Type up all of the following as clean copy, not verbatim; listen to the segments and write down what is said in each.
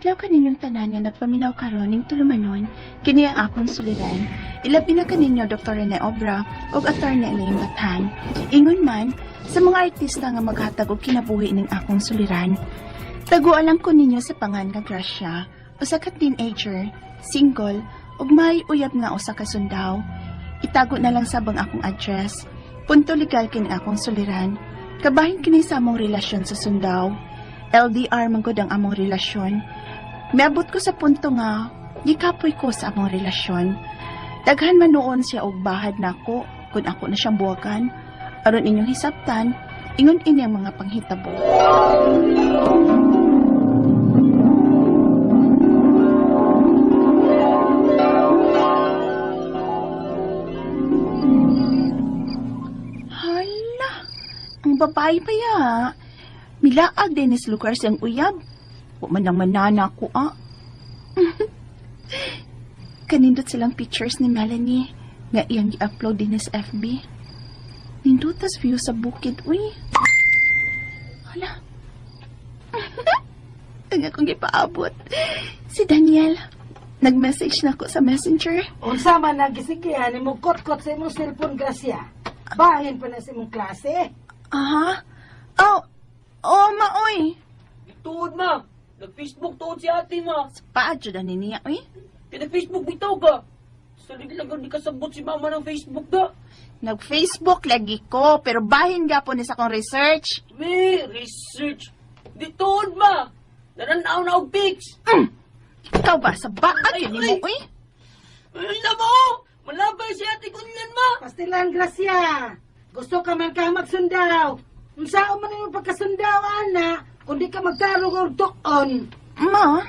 adlaw kaninyong tanan nga nagpaminaw karon ning tulumanon kini ang akong suliran. Ilabi na kaninyo Dr. Rene Obra ug Attorney Elaine Bathan. Ingon man sa mga artista nga maghatag og kinabuhi ning akong suliran. Taguan lang ko ninyo sa pangan nga Gracia, usa ka teenager, single ug may uyab nga usa ka sundaw. Itago na lang sabang akong address. Punto legal kini akong suliran. Kabahin kini sa among relasyon sa sundaw. LDR man gud ang among relasyon. Miabot ko sa punto nga gikapoy ko sa among relasyon. Daghan man noon siya og bahad nako kun ako na siyang buwagan. Aron inyong hisabtan, ingon ini ang mga panghitabo. Hala, ang babae pa ya. Milaag Dennis Lucas ang uyab. Wa man lang manana ko, Kanindot silang pictures ni Melanie nga iyang i-upload din sa FB. Nindutas view sa bukid, uy. Hala. Ang akong ipaabot. Si Daniel. Nag-message na ko sa messenger. Unsa man nagisikihan imong kot-kot sa imong cellphone, Gracia. Bahin pa na sa imong klase. Aha. Maoy. Tuod ma. Nag-Facebook tuod si ate ma. Paadyo na niya, uy. Kaya nag-Facebook bitaw ka. Salig lang di kasabot si mama ng Facebook da. Nag-Facebook lagi ko, pero bahin gapon ni sa akong research. May research. Di tuod ma. Nananaw na og pics. Ikaw ba sa baag Ay, yun ay. mo, uy? Ay na mo. Malabay si ate kunyan ma. Pastilan, Gracia. Gusto ka man ka magsundaw. Unsa man imong pagkasundaw, ana, kundi ka magtarong og tukon. Ma?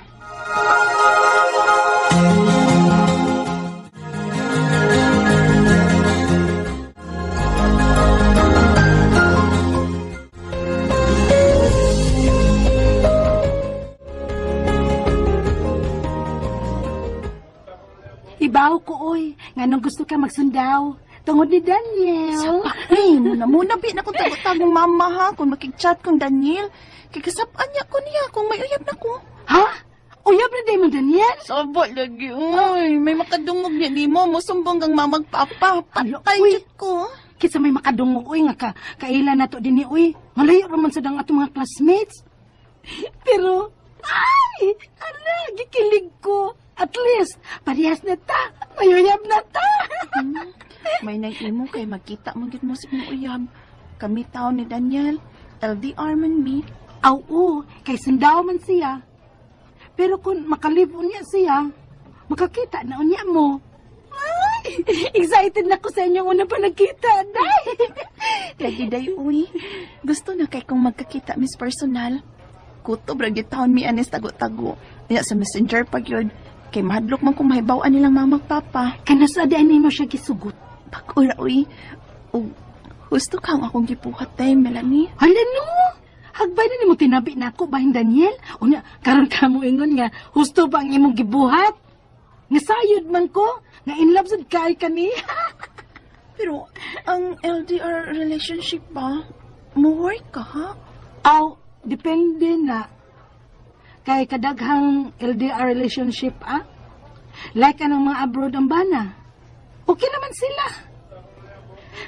Ibaw ko, oy. Nganong gusto ka magsundaw? Tungod ni Daniel. Ay, muna bi na kung tagot-tagong mama ha, kung makikchat kong Daniel. Kikasapan niya ko niya kung may uyab na ko. Ha? Uyab na din mo, Daniel? Sabo lagi, uy. May makadungog niya di mo. Musumbong kang mamagpapa. Ano, Patay uy. jud ko. Kisa may makadungog, uy, nga kailan na to din ni, uy. Malayo raman sa dang atong mga classmates. Pero, ay, ala, gikilig ko. At least, parehas na ta. May uyab na ta. May nag-imo kay magkita mo gid mo sa mga uyab. Kami taon ni Daniel. LDR man mi. Oo, kay sundaw man siya. Pero kung makalibon niya siya, makakita na unya mo. Ay, excited na ko sa inyong una pa nagkita, day. Lagi day, uy. Gusto na kay kung magkakita mis personal. Kutob ragi taon mi anis tago-tago. Niya sa messenger pag yun. Kay mahadlok man kung mahibawan nilang mamagpapa. Kanasada ni mo siya gisugot. Pag-ura, uy. Gusto kang akong gipuhat day, Melanie. Hala no! Hagbay na ni mo tinabi na ako, bahin Daniel. Unya, karon ka mo ingon nga, husto ba ang imong gibuhat? Nga sayod man ko, nga in love sad kay kani. Pero, ang LDR relationship ba? Mo-work ka, ha? Aw, depende na. Kay kadaghang LDR relationship, like anong mga abroad ang bana. Okay naman sila.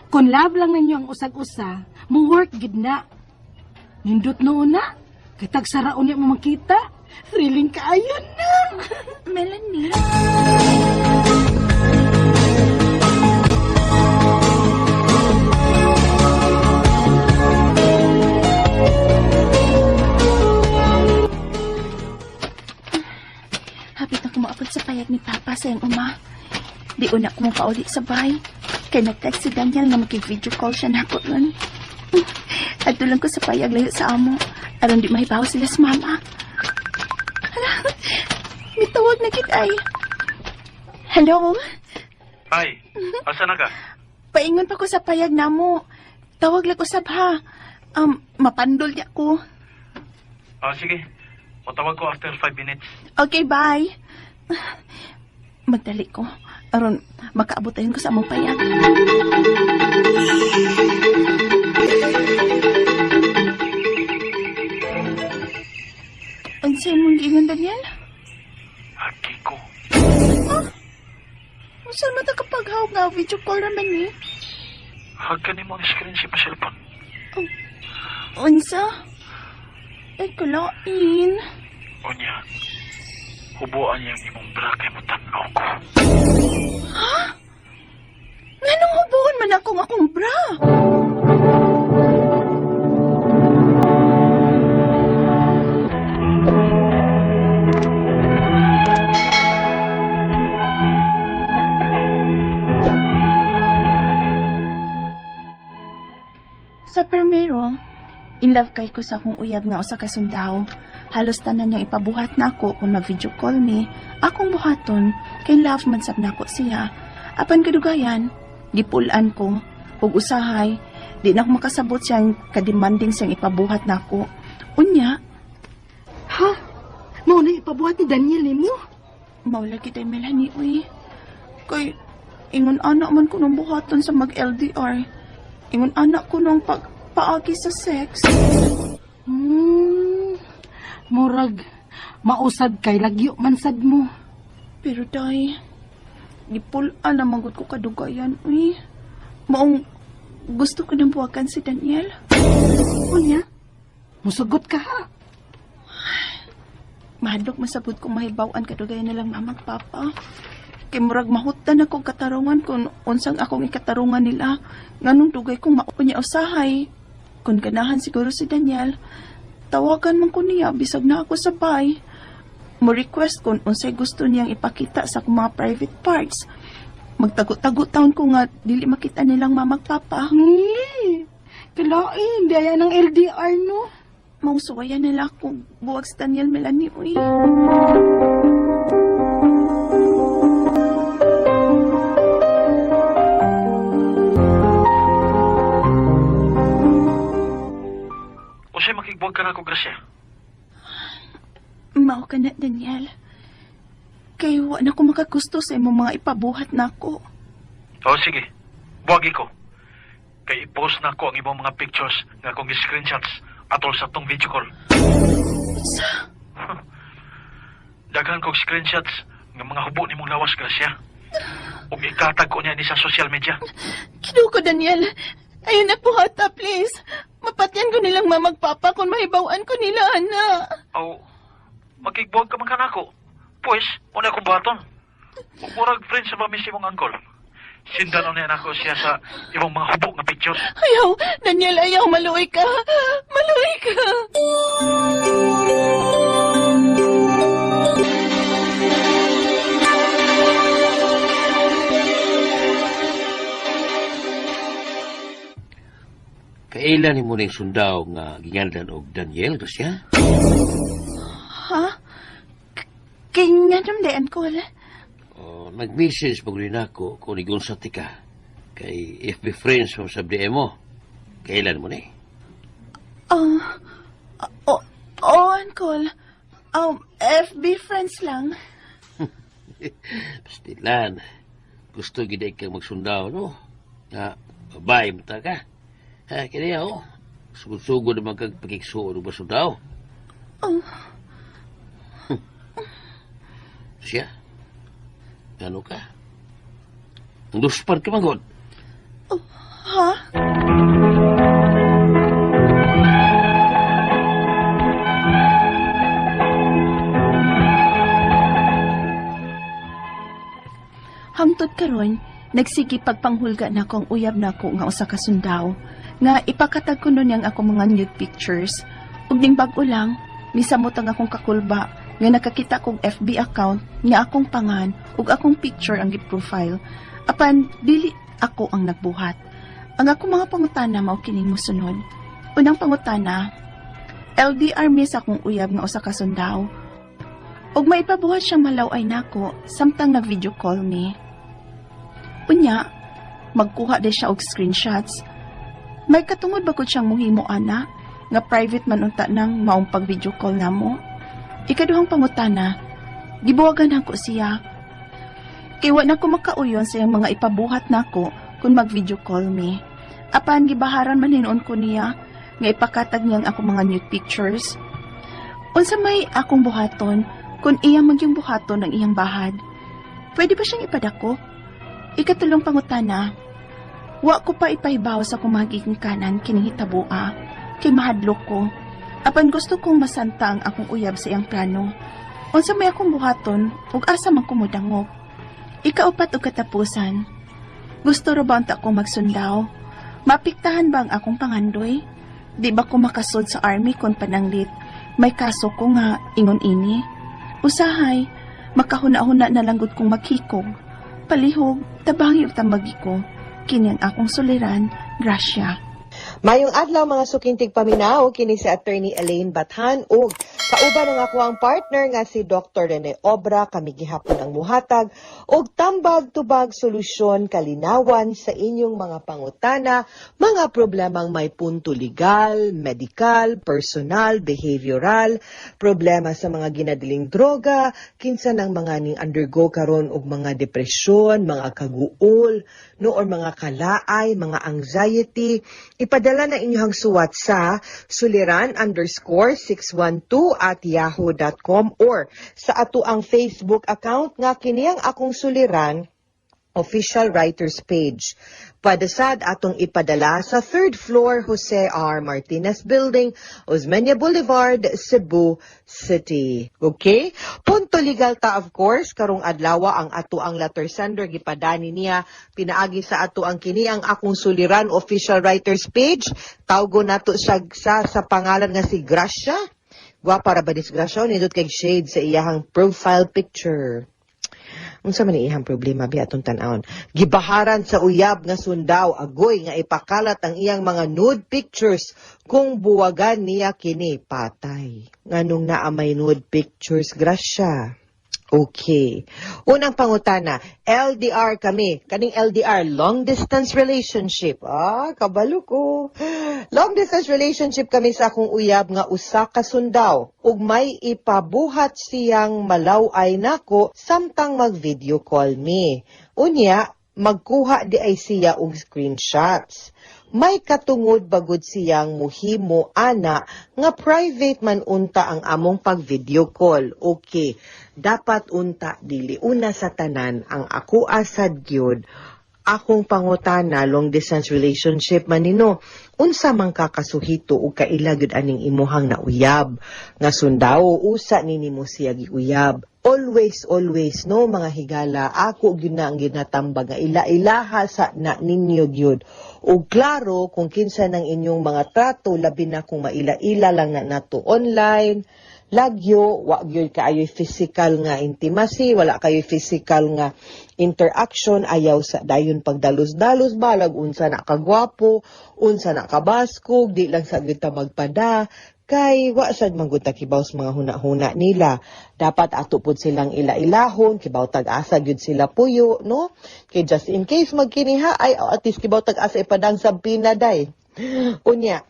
Kung love lang ninyo ang usag-usa, mo work gid na. Nindot noon na, kay tagsaraon niya mo makita, thrilling kaayo na. Melanie? Hapit na kumaapod sa payag ni Papa sa iyang uma. Di una ko mong pauli sa bahay. Kaya nag-text si Daniel na mag-video call siya na ako nun. At lang ko sa payag layo sa amo. Aron di mahibaw sila sa mama. Hala, may tawag na kita ay. Hello? Ay, asa na ka? Paingon pa ko sa payag na mo. Tawag lang ko sa ha. Mapandol niya ko. Sige. Matawag ko after 5 minutes. Okay, bye. Magdali ko. Aron, makaabutayin ko sa among payag. Ang sa'yo mong gingon, Daniel? Saan mo nakapaghawag nga video call naman ni? Hagkan mo ang screenshot sa cellphone. Unsa? Ay, kalain. Unya, hubuan niyang imong bra kay mo tanaw ko. Nganong hubuon man akong bra? Sa permero, in love kay ko sa akong uyab nga usa ka sundao. Halos tanan niyang ipabuhat na ako kung mag-video call me. Akong buhaton, kay love man sab nako siya. Apan kadugayan, gipulan ko. Ug usahay, di na ako makasabot siyang kademanding siyang ipabuhat na ako. Unya, Ha? Mao na ipabuhat ni Daniel nimo? maula kita Melanie, uy. Kay, ingon anak man ko nung buhaton sa mag-LDR. Ingon anak ko nung paagi sa sex. Murag, mausad kay lagyo man sad mo. Pero day, gipulan na magod ko kadugayan, uy. Maong gusto ko nang buwagan si Daniel. Unya, musugot ka ha. Mahadlok masabot kong mahibawan kadugayan nilang mamag papa. Kay murag mahutan ako katarungan kung unsang akong ikatarungan nila. Nganong dugay kong maupo niya usahay. Kung ganahan siguro si Daniel, tawagan man ko niya bisag na ako sa bay. Mo request kung unsay gusto niyang ipakita sa akong mga private parts. Magtago-tago taon ko nga dili makita nilang mamag papa. Kalain, daya ng LDR no. Mausuwayan nila akong buwag si Daniel Melanie, uy. O siya makigbuwag ka na ako, Gracia. Mao ka na, Daniel. Kay wa na ko makagusto sa imong mga ipabuhat na ako. O sige, buwagi ko. Kay i-post na ko ang ibang mga pictures nga akong screenshots atol sa tong video call. Sa? Daghan kong screenshots ng mga hubo ni mong lawas, Gracia. Ug ikatag ko niya ni sa social media. Kinuko, Daniel. Ayun na po hata, please. Mapatyan ko nilang mamagpapa kung mahibawaan ko nila, ana. Aw, makigbuwag ka man ka na ako. Pues, una akong baton. Ug murag friends sa mami si mong uncle. Sindan niya na ako siya sa ibang mga hubo nga pictures. Ayaw, Daniel, ayaw. Maluwi ka. Maluwi ka. Kailan mo ning sundaw nga gingandan og Daniel, Gracia? Ha? Kay nga namdayan ko, wala. Nag-message pag rin ako kung igunsa ti ka. Kay FB friends mo sa DM mo. Kailan mo ni? Uncle. FB friends lang. Pastilan. Gusto gid kang magsundaw, no? Nga, babae mo ta ka. Ha, kaya oh. Sugod-sugod naman kang pagkiksuo ng basundaw. Siya? Ano ka? Ang duspar ka magod. Ha? Hangtod karon, nagsigi pagpanghulga na ko ang uyab na ko nga usa ka sundaw. Nga ipakatag ko nun yang ako mga nude pictures. Ug ning bag-o lang, misamot ang akong kakulba nga nakakita kong FB account nga akong pangan ug akong picture ang gi-profile. Apan dili ako ang nagbuhat. Ang akong mga pangutana mao kining mosunod. Unang pangutana, LDR miss akong uyab nga usa ka sundaw. Ug maipabuhat siyang malaway nako samtang nag-video call me. Unya, magkuha din siya og screenshots. May katungod ba ko siyang muhimo ana nga private man unta nang maong pag-video call namo? Ikaduhang pangutana, gibuwagan ako siya. Kay wa na ko makauyon sa iyang mga ipabuhat nako kung mag-video call me. Apan gibaharan man hinuon ko niya nga ipakatag niyang ako mga nude pictures. Unsa may akong buhaton kung iya magyung buhaton ng iyang bahad? Pwede ba siyang ipadako? Ikatulong pangutana, wa ko pa ipahibaw sa kumagiging kanan kining hitabua, kay mahadlok ko. Apan gusto kong masanta ang akong uyab sa iyang plano. Unsa may akong buhaton, ug asa man ko modangop. Ikaupat ug katapusan, gusto ra ba unta akong magsundaw? Mapiktahan ba ang akong pangandoy? Di ba ko makasod sa army kon pananglit? May kaso ko nga ingon ini. Usahay, makahuna-huna na langgod kong maghikog. Palihog, tabangi ug tambagi ko. Kini ang akong suliran, Gracia. Mayong adlaw mga sukintig paminaw, kini si Attorney Elaine Bathan ug kauban ng ako ang partner nga si Dr. Rene Obra, kami gihapon ang muhatag og tambag-tubag solusyon kalinawan sa inyong mga pangutana, mga problemang may punto legal, medical, personal, behavioral, problema sa mga ginadiling droga, kinsa ng mga ning undergo karon og mga depresyon, mga kaguol, no, or mga kalaay, mga anxiety. Ipadala na inyong suwat sa suliran_612@yahoo.com or sa ato ang Facebook account nga kiniyang akong suliran official writers page. Padasad atong ipadala sa 3rd floor Jose R. Martinez Building, Osmeña Boulevard, Cebu City. Okay? Punto legal ta of course, karong adlaw ang ato ang letter sender gipadani niya pinaagi sa ato ang kini ang akong suliran official writers page. Tawgo nato siya sa pangalan nga si Gracia. Gwapa ra ba disgrasya? Nindot kay shade sa iyahang profile picture. Unsa man iyang problema bi atong tan-awon? Gibaharan sa uyab nga sundaw agoy nga ipakalat ang iyang mga nude pictures kung buwagan niya kini patay. Nganong naa may nude pictures, Gracia? Okay. Unang pangutana, LDR kami. Kaning LDR, long distance relationship. Kabalo ko. Long distance relationship kami sa akong uyab nga usa ka sundaw. Ug may ipabuhat siyang malaway nako samtang mag-video call me. Unya, magkuha di ay siya og screenshots. May katungod bagod siyang muhimo ana nga private man unta ang among pag-video call. Okay, dapat unta dili una sa tanan ang ako asad gyud akong pangutana long distance relationship manino. Unsa man kakasuhito o kaila gyud aning imuhang nauyab nga sundaw usa nimo siya giuyab. Always, no, mga higala, ako gyud na ang ginatambag nga ila-ilaha sa na ninyo gyud. O klaro kung kinsa ng inyong mga trato, labi na kung maila-ila lang na nato online, lagyo, wa gyud kaayoy physical nga intimacy, wala kayoy physical nga interaction, ayaw sa dayon pagdalos-dalos balag unsa na kagwapo, unsa na kabaskog, di lang sa gyud ta magpada. Kay wa sad manggod ta kibaw sa mga huna-huna nila. Dapat ato pud silang ila-ilahon, kibaw tag-asa gyud sila puyo, no? Kay just in case magkiniha ay at least kibaw tag-asa ipadang sa pinaday. Unya.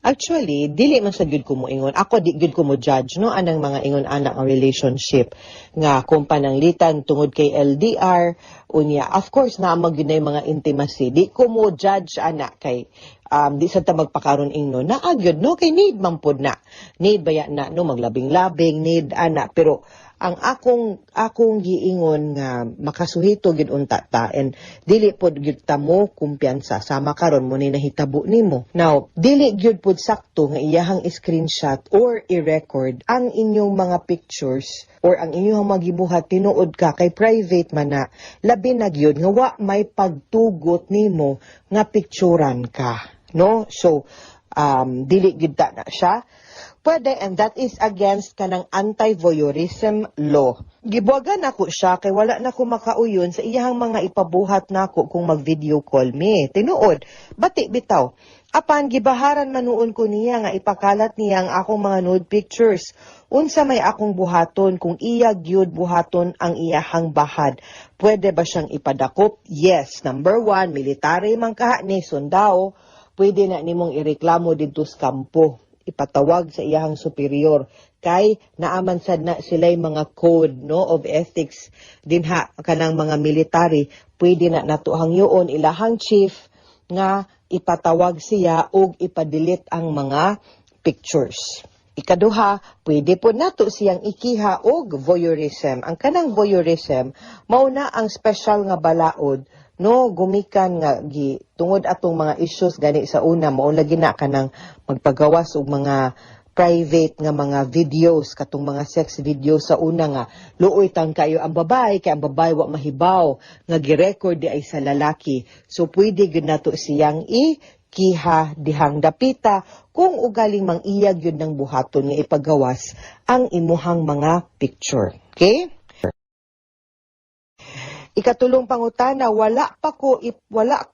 Actually, dili man sa gyud ko mo ingon. Ako di gyud ko mo judge, no, anang mga ingon anak ang relationship nga kung pananglitan tungod kay LDR. Unya, of course na magyud na mga intimacy. Di ko mo judge anak kay di sa ta magpakaron ingno na agyod, no, kay need man pud na. Need baya na, no, maglabing-labing need ana, pero ang akong giingon nga makasuhito gid unta ta and dili pod gyud ta mo kumpiyansa sama karon mo ni nahitabo nimo. Now, dili gyud pod sakto nga iyahang screenshot or i-record ang inyong mga pictures or ang inyong magibuhat tinuod ka kay private man na. Labi na gyud nga wa may pagtugot nimo nga picturean ka, no? So dili gyud ta na siya. Pwede, and that is against kanang anti-voyeurism law. Gibuwagan ako siya kay wala na ko makauyon sa iyahang mga ipabuhat nako kung mag-video call me. Tinuod, bati bitaw. Apan gibaharan manuon ko niya nga ipakalat niya ang akong mga nude pictures. Unsa may akong buhaton kung iya gyud buhaton ang iyahang bahad. Pwede ba siyang ipadakop? Yes. Number 1, military man kaha ni sundao. Pwede na nimong ireklamo didto sa kampo. Ipatawag sa iyahang superior kay naaman sad na sila'y mga code, no, of ethics dinha kanang mga military. Pwede na natuhang yoon ilahang chief nga ipatawag siya og ipadelete ang mga pictures. Ikaduha, pwede po nato siyang ikiha og voyeurism. Ang kanang voyeurism, mauna ang special nga balaod, no, gumikan nga tungod atong mga issues gani sa una, mauna gina ka ng magpagawas og mga private nga mga videos, katong mga sex videos sa una nga, luoy tang kayo ang babae, kay ang babae wa mahibaw, nga girecord di ay sa lalaki. So, pwede gyud nato siyang ikiha dihang dapita, kung ugaling mang-iyag yun ng buhaton nga ipagawas ang imuhang mga picture. Okay? Ikatulong pangutana, wala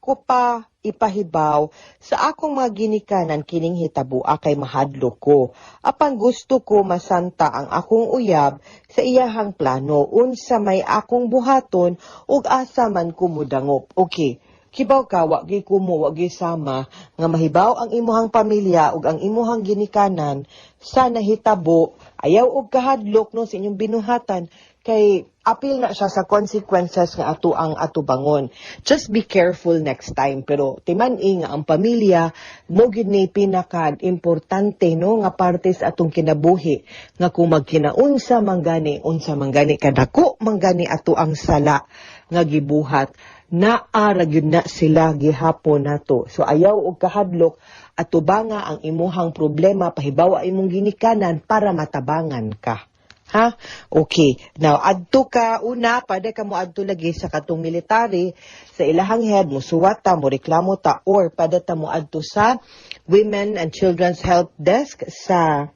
ko pa ipahibaw sa akong mga ginikanan kining hitabua kay mahadlo ko. Apan gusto ko masanta ang akong uyab sa iyahang plano unsa may akong buhaton ug asa man ko mudangop. Okay. Kibaw ka, wagi kumo, wagi sama, nga mahibaw ang imuhang pamilya ug ang imuhang ginikanan sa nahitabo, ayaw og kahadlok no sa inyong binuhatan, kay apil na siya sa consequences nga ato ang atubangon. Just be careful next time. Pero timan-i nga ang pamilya, mo gid ni pinaka-importante no, nga parte sa atong kinabuhi. Nga kung magkinaunsa manggani, unsa manggani kadako, manggani ato ang sala nga gibuhat, naara gyud na sila gihapon nato. So ayaw og kahadlok, atubanga ang imuhang problema, pahibawa imong ginikanan para matabangan ka. Ha? Okay. Now, adto ka, una, pada ka mo adto lagi sa katong military, sa ilahang head, mo suwata, mo reklamo ta, or pada ta mo adto sa Women and Children's Help Desk sa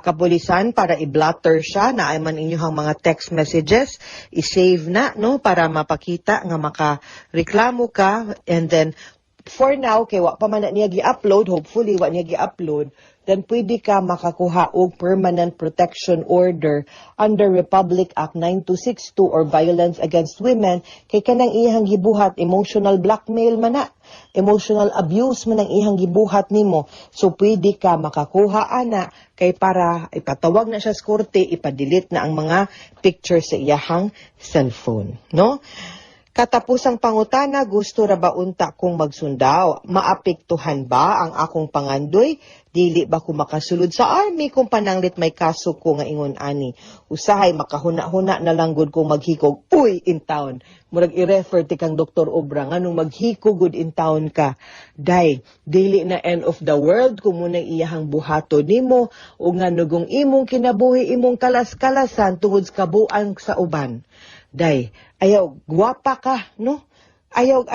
kapulisan para i-blotter siya na ay man inyong mga text messages, i-save na, no, para mapakita nga makareklamo ka, and then, for now, kay wa pa man na niya gi-upload, hopefully wa niya gi-upload, then pwede ka makakuha og permanent protection order under Republic Act 9262 or Violence Against Women, kay kanang iyang gibuhat, emotional blackmail man na, emotional abuse man ang iyang gibuhat nimo. So pwede ka makakuha ana, kay para ipatawag na siya sa korte, ipadelete na ang mga pictures sa iyahang cellphone, no? Katapusang pangutana, gusto ra ba unta kong magsundaw? Maapektuhan ba ang akong pangandoy? Dili ba ko makasulod sa army kung pananglit may kaso ko nga ingon ani? Usahay makahuna-huna na lang gud kong maghikog. Uy, in town. Murag i-refer ti kang Dr. Obra nga nung maghikog gud in town ka. Day, dili na end of the world kung muna iyahang buhato nimo o nga nugong imong kinabuhi imong kalas-kalasan tungod sa kabuang sa uban. Day, ayaw, gwapa ka, no? Ayaw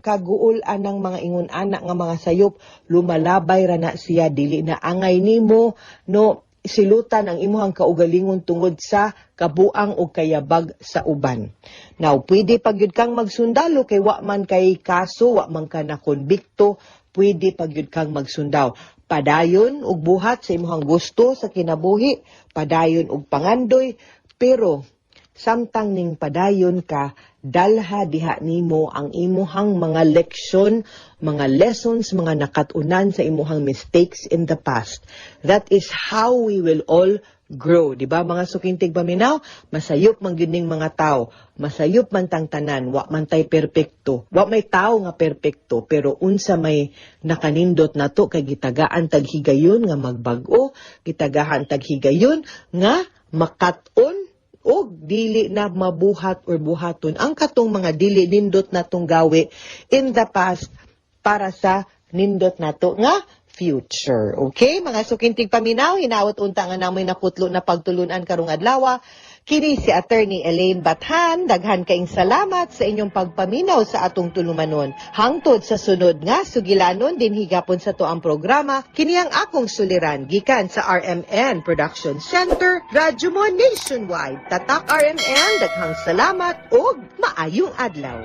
kaguul anang mga ingon anak nga mga sayop, lumalabay ra na siya, dili na angay nimo, no? Silutan ang imuhang kaugalingon tungod sa kabuang o kayabag sa uban. Now, pwede pagyud kang magsundalo kay wa man kay kaso, wa man ka na konbikto, pwede pagyud kang magsundaw. Padayon og buhat sa imuhang gusto sa kinabuhi, padayon og pangandoy, pero samtang ning padayon ka, dalha diha nimo ang imuhang mga leksyon, mga lessons, mga nakatunan sa imuhang mistakes in the past. That is how we will all grow. Diba mga sukintig paminaw? Masayop man gining mga tao. Masayop man tang tanan. Wa man tay perpekto. Wa may tao nga perpekto. Pero unsa may nakanindot na to, kay gitagaan taghigayon nga magbag-o. Gitagahan taghigayon nga makaton o dili na mabuhat or buhaton ang katong mga dili nindot natong gawi in the past para sa nindot nato nga future. Okay, mga sukintig paminaw, hinawat unta nga namoy naputlo na pagtulunan karong adlaw. Kini si Attorney Elaine Bathan, daghan kaing salamat sa inyong pagpaminaw sa atong tulumanon. Hangtod sa sunod nga sugilanon din higapon sa to ang programa, kini ang akong suliran gikan sa RMN Production Center, Radyo Mo Nationwide. Tatak RMN, daghang salamat ug maayong adlaw.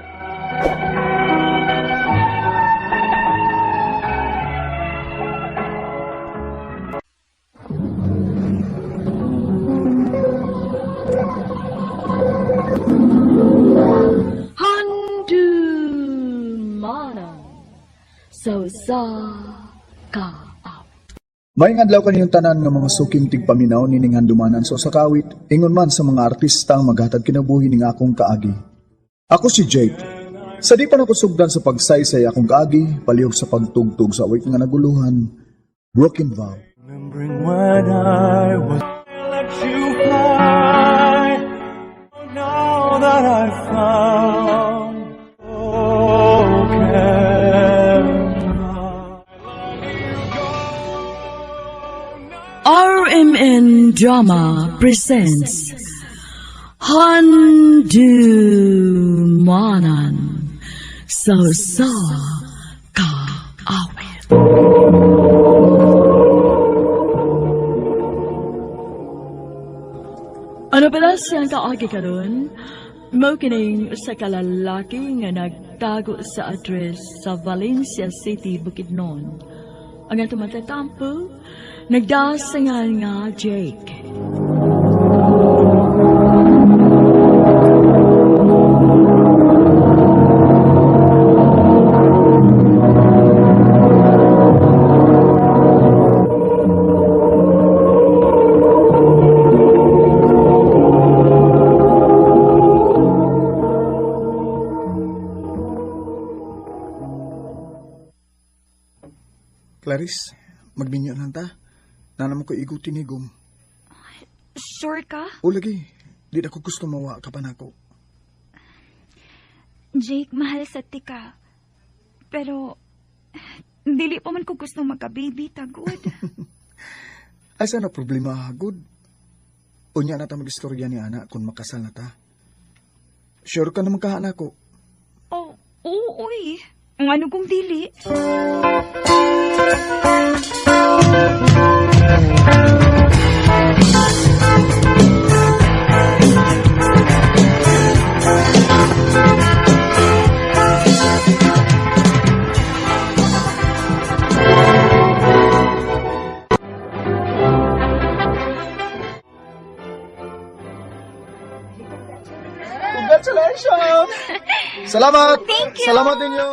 So sa ka. May adlaw kaniyong tanan nga mga suking tigpaminaw nining handumanan so sa kawit, ingon man sa mga artista ang maghatag kinabuhi ning akong kaagi. Ako si Jake. Sa di pa nakusugdan sa pagsaysay akong kaagi, palihog sa pagtugtog sa awit nga naguluhan, Broken Vow. Remembering when I was let you fly. Now that I've found RMN Drama presents Handumanan Sa Kaawit. Ano pala siyang kaagi karon? Mao kining sa kalalaki nga nagtago sa address sa Valencia City, Bukidnon. Ang atong matatampo, nagdasangan nga Jake. Clarice, magbinyo lang ta. Nanam ko igutin ni Gum. Sure ka? O lagi, di na ko gusto mawa ka pa nako. Jake, mahal sa tika. Pero, dili pa man ko gusto magka-baby, tagod. Ay sana problema, good. Unya na ta mag-istorya ni Ana kung makasal na ta. Sure ka na magkahan ako. Oh, oo, uy. Ang ano kong dili? Congratulations! Salamat! Thank you! Salamat ninyo!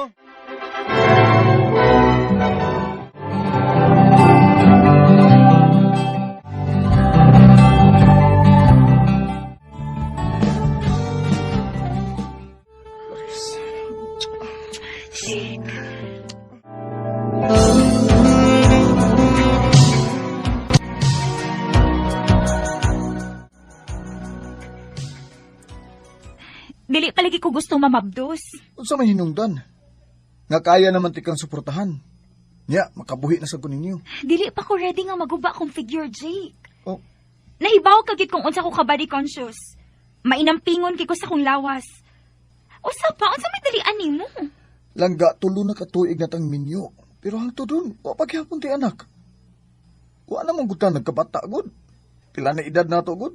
Dili palagi ko gusto mamabdos. Unsa may hinungdan? Nga kaya naman tikang suportahan. Nya, makabuhi na sa kuninyo. Dili pa ko ready nga maguba kong figure, Jake. Oh, Nahibaw kagit kung unsa ko ka body conscious. Mainampingon kay ko sa kong lawas. Usa pa, unsa may dalian nimo? langga tulo na katuig na tang minyo. Pero hangtod dun, wa paghihapon ti anak. Wa na mong gutan nagkabata, good. Pila na edad na to, good.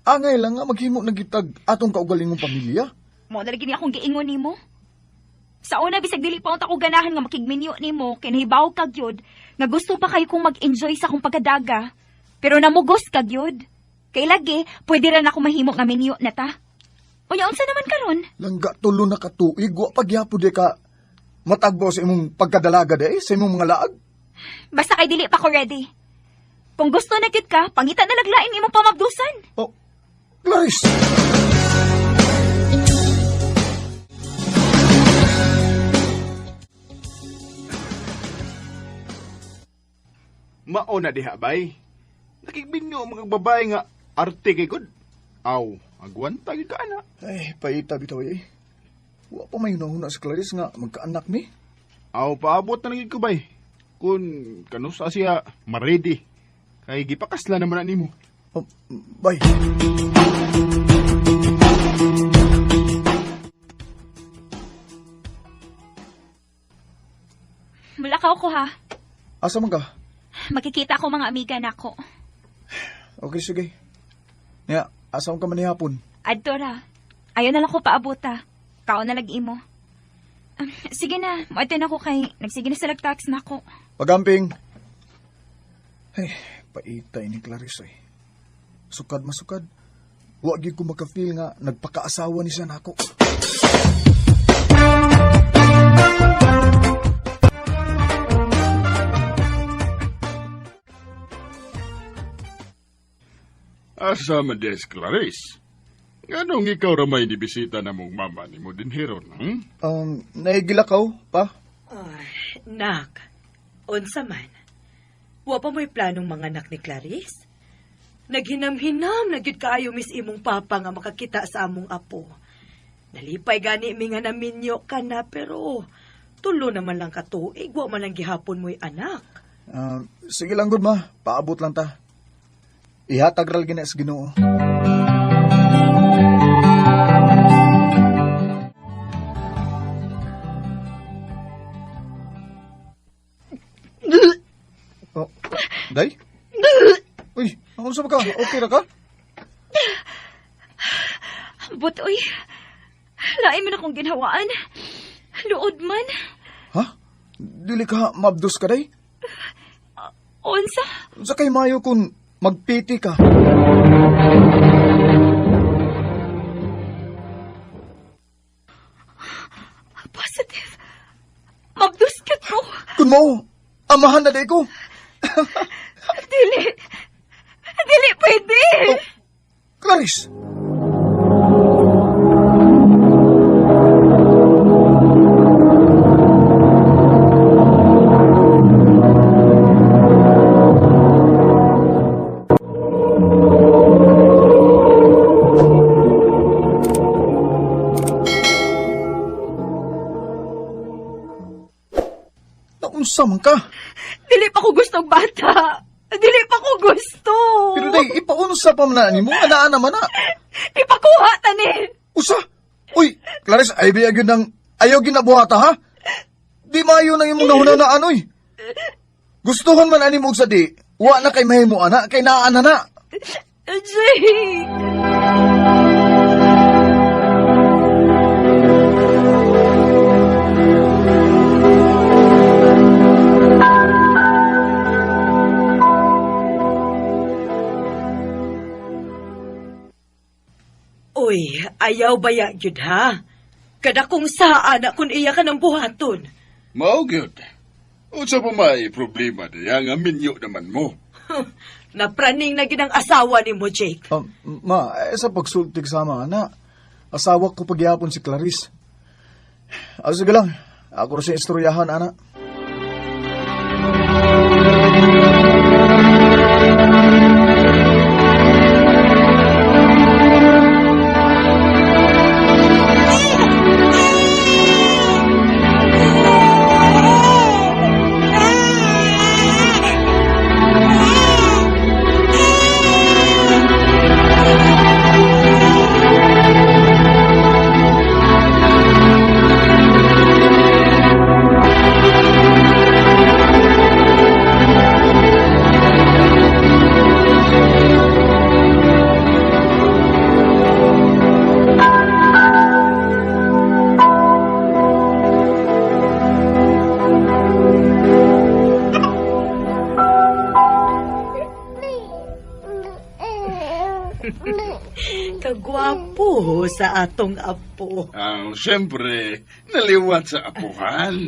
Angay lang nga maghimo nagitag atong kaugalingong pamilya. Mo na lagi ni akong giingon nimo. Sa una bisag dili pa ako ganahan nga makigminyo nimo kay nahibaw kag yod nga gusto pa kayo kong mag-enjoy sa akong pagkadaga. Pero namugos kag yod. Kay lagi pwede ra ako mahimo nga minyo na ta. Unya unsa naman karon? Langga tulo na katuig, wa paghihapon di ka matagbaw sa imong pagkadalaga de sa imong mga laag. Basta kay dili pa ko ready. Kung gusto na kit ka, pangita na laglain imong pamabdusan. Oh, Clarice! Mao na diha bay. Nakigbinyo ang mga babae nga arte kay god. Aw, agwanta gyud ka ana. Ay, paita bitaw eh. Wa pa may nahuna sa Clarice nga magkaanak mi. Aw, paabot na lagi ko bay. Kun kanusa siya ma-ready. Kay gipakasla naman na nimo. Oh, bay. Mulakaw ko ha. Asa man ka? Makikita ko mga amiga nako. Okay, sige. Nya, asa man ka man hapon? Adto ra. Ayaw na lang ko paabota. Kao na lag-imo. Sige na, muadto na ko kay nagsige na sa tax na ako. Pagamping. Ay, paita ini Clarice ay. Sukad masukad. Wa gyud ko maka-feel nga nagpakaasawa ni siya nako. Asa man des Clarice? Nganong ikaw ramay di bisita na mong mama ni mo din hiron, Naigilakaw, pa? Ay, nak, unsa man. Wa pa may planong mga anak ni Clarice? Naghinam-hinam na gyud kaayo mis imong papa nga makakita sa among apo. Nalipay gani mi nga naminyo ka na pero tulo naman lang katuig, wa man lang gihapon mo'y anak. Sige lang gud ma, paabot lang ta. Ihatag ral gina sa Ginoo. Oh, day? Uy, ako sa ka? Okay ra ka? But, uy, lain man akong ginhawaan. Luod man. Ha? Dili ka mabdos ka day? Unsa? Sa kay mayo kung magpiti ka. Positive. Mabdus ka ko. Kun mo, amahan na day ko. Dili. Dili pwede. Oh, Clarice. Naunsa man ka? Dili pa ko gusto og bata. Dili pa ko gusto. Pero day, ipaunsa pa man na ni mo, anaan naman na. Ipakuha tani. Usa? Uy, Clarice, ay biyag yun ng ayaw ginabuhata ha? Di mayo nang imong nahunanaan, uy. Gustuhon man ani mo sa di, wa na kay mahimo ana, kay naana na. Jake. Uy, ayaw baya gyud ha? Kada kung saan na kung iya ka ng buhaton. Mao gyud. Unsa pa may problema diya nga minyo naman mo? Napraning na gyud ang asawa ni mo, Jake. Ma, sa pagsultik sama ana, asawa ko pagyapon si Clarice. Sige lang, ako rin siya istoryahan, ana. Kagwapo sa atong apo. Siyempre, naliwat sa apuhan.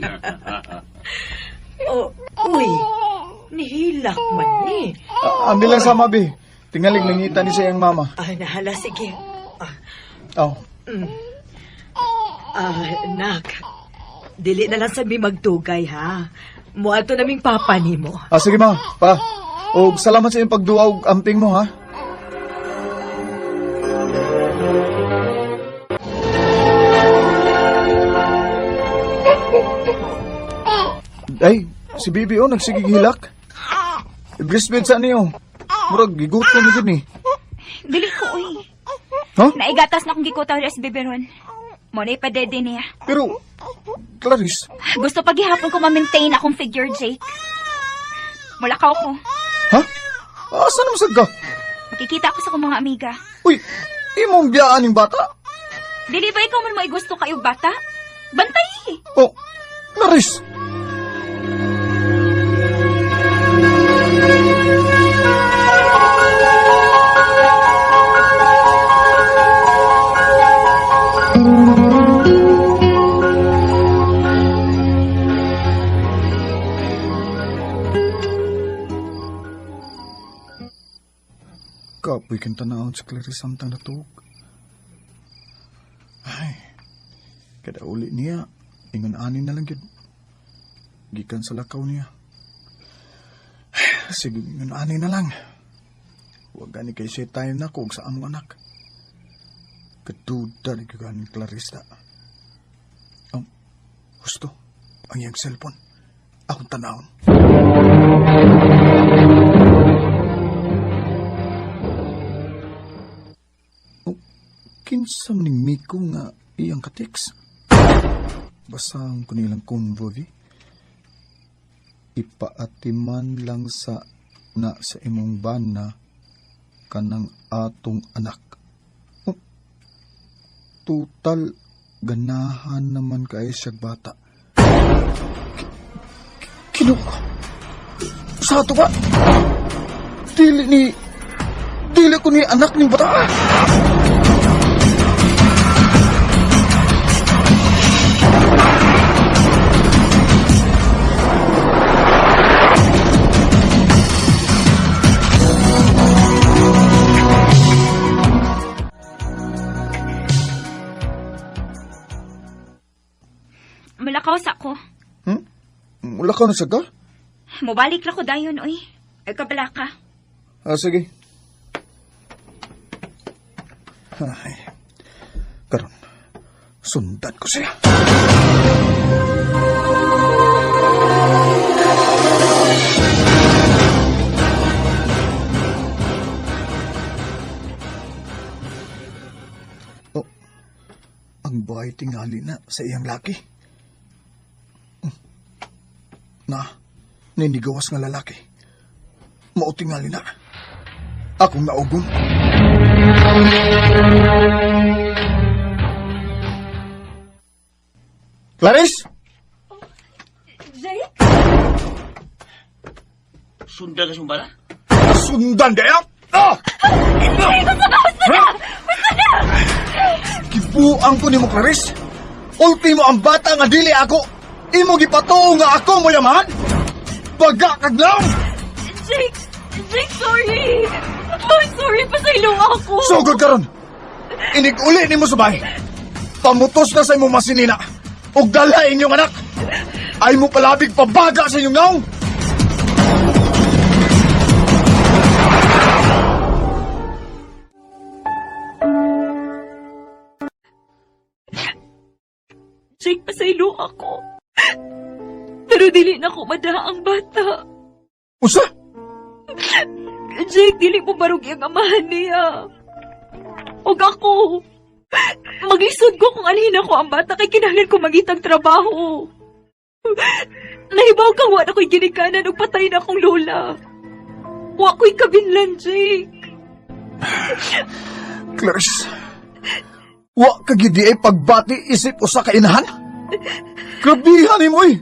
Uy, nihilak man ni. Ambil lang sama, be. Tingalig nangita ni sa iyang mama. Nahala, sige. Nak, dili na lang sabi magtugay, ha? Muato naming papa ni mo. Sige, ma. Pa. O, salamat sa iyong pagduaw amping mo, ha? Ay, si Bibi nagsigig hilak. Breastfeed sa niyo. Murag, gigot na ni ni. Dili ko, uy. Huh? Naigatas na akong gikutaw res biberon. Muna ipadede niya. Pero, Clarice. Gusto paghihapon ko ma-maintain akong figure, Jake. Mulakaw ko. Ha? Asa naman sad ka? Makikita ko sa kong mga amiga. Uy, imong biyaan yung bata? Dili ba ikaw man may gusto kayo bata? Bantay! Oh, Clarice. Kapoy kang tanawon si Clarice samtang natug. Ay, kada uli niya, ingon anin na lang yun. Gikan sa lakaw niya. Sige, yun ani na lang. Huwag gani kay siya tayo na kung sa among anak. Kaduda ni kagani Clarissa. Gusto, ang iyang cellphone. Akong tanawon. Kinsa maning Miko nga iyang kateks. Basang ko nilang convo, ipaatiman lang sa imong bana kanang atong anak. Total, ganahan naman kay siyag bata. Kinuha. Sa ato ba? Dili ko ni anak ni bata. Malakaw sa ko. Wala ka na sa ka? Mubalik ra ko dayon, oy. Ay kabala ka. Sige. Ay, karon, sundan ko siya. Oh, ang buhay tingali na sa iyang laki. Ninigawas nga lalaki. Mautingali na. Akong naugon. Clarice! Jake? Sundan na sumbala? Sundan kaya? Jake, gusto na! Kibuang ko ni mo, Clarice. Ultimo ang bata nga dili ako. Imo gipatuo nga ako mo yaman? Pagkakaglaw! Jake, sorry! I'm sorry, pasaylo ako! Sugod ka ron! Inig-uli ni mo subay! Pamutos na sa imong masinina! O dala inyong anak! Ay mo palabig pabaga sa inyong ngaw! Jake, pasaylo ako. Pero dili na ko madaha ang bata. Usa? Jake, dili mo barog yung amahan niya. Og ako, maglisod ko kung alhin ako ang bata kay kinahanglan ko magitang trabaho. Nahibaw kang wala ko'y ginikanan o patay na akong lola. Wa ko'y kabinlan, Jake. Clarice, wa ka gidi ay pagbati isip o sa kainahan? Grabihan ni mo'y!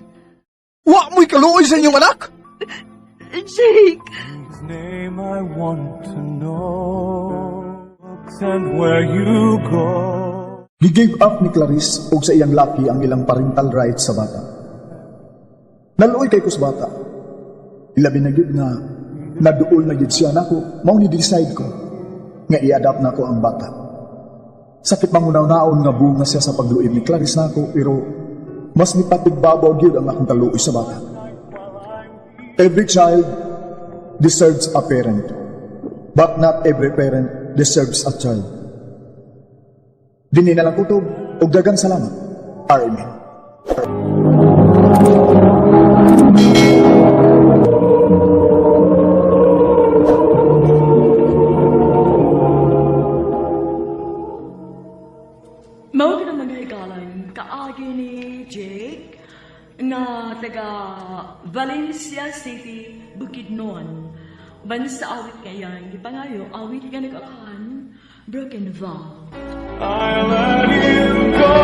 Wa mo'y kaluoy sa inyong anak! Jake! His name I want to know, and where you go. Gi-give up ni Clarice og sa iyang laki ang ilang parental rights sa bata. Naluoy kay ko sa bata. Ilabi na gid nga naduol na gid siya nako, mao ni decide ko nga i-adapt nako ang bata. Sakit mangunaw-naon nga bunga siya sa pagluib ni Clarice nako, pero mas nipatigbabaw gyud ang akong kaluoy sa bata. Every child deserves a parent, but not every parent deserves a child. Dini na lang kutob ug daghang salamat. Amen. Mao ka naman higalan kaagi ni Jake nga taga Valencia City, Bukidnon. Bansa awit ngayon, gipangayo awit nga nag-akan Broken Vow. I let you go.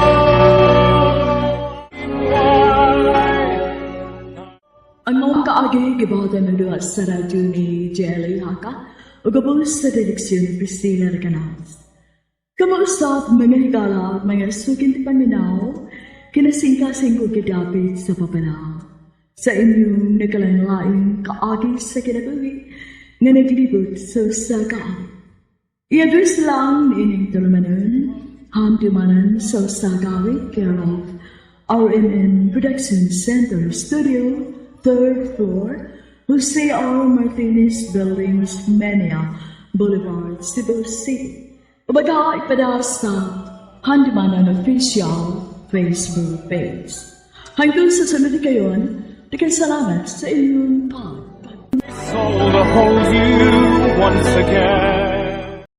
Ang mga kaagi gibawatan ng duha sa radyo ni Jelly Haka o gabos sa direksyon Priscilla Recanals. Kamuusap mga higala at mga suking paminaw, kinasingkasing ko gidapit sa papanaw. Sa inyong nakalanlaing kaagi sa kinabuhi, nga naglibot sa usakaan. I-address lang ni ining tulumanon, hamdumanan sa usagawit care of RMN Production Center Studio, 3rd floor, Jose R. Martinez Buildings, Mania, Boulevard, Cebu City. Ubaga ipada sa Handimanan Official Facebook page. Hanggang sa sunod kayon, salamat sa inyong pag. Soul to hold you once again.